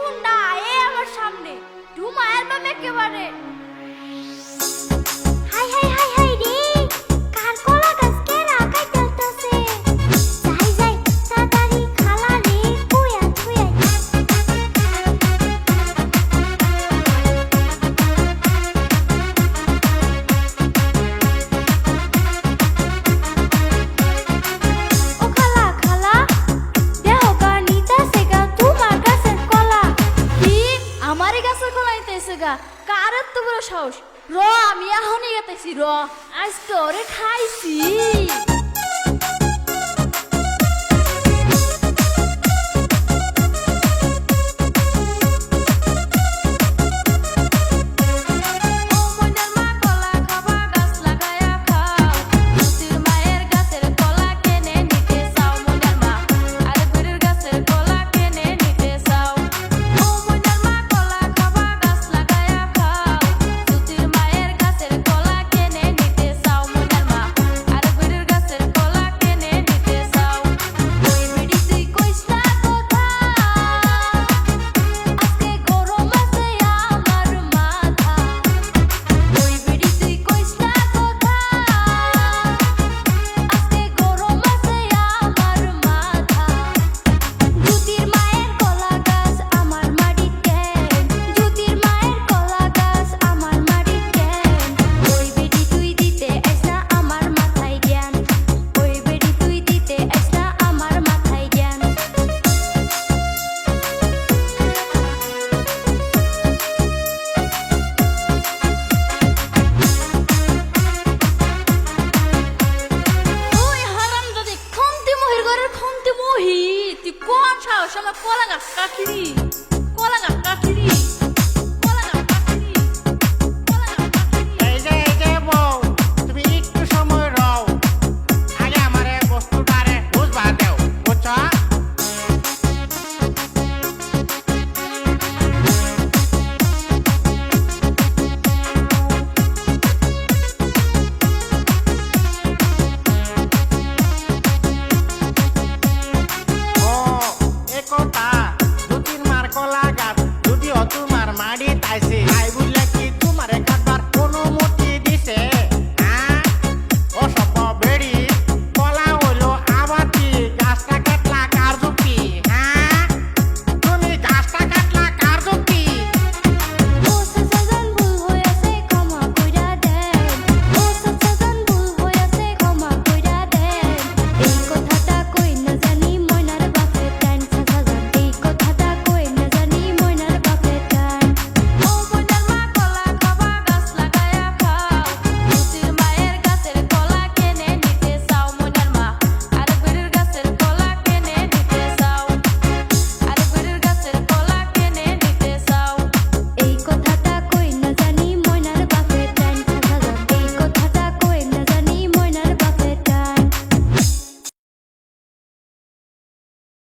গুন্ডা এ আমার সামনে ধুমায়ের বাম একেবারে। হাই হাই হাই হাই রে, কার কলা গাছ কেরা কাইতাছে? যাই যাই তাড়াতাড়ি খালা রে কুয়া কুয়া। ও খালা খালা দেহ গানিতাছে গা তোমার গাছের কলা। কি আমারই গাছের কলা নিতেছে গা? কার এত বড় সাহস? র আমি এখনই গেতেছি, র আজকে ওরে খাইছি। তুই কোন সাহস আমার কলা গাছ কাটলি?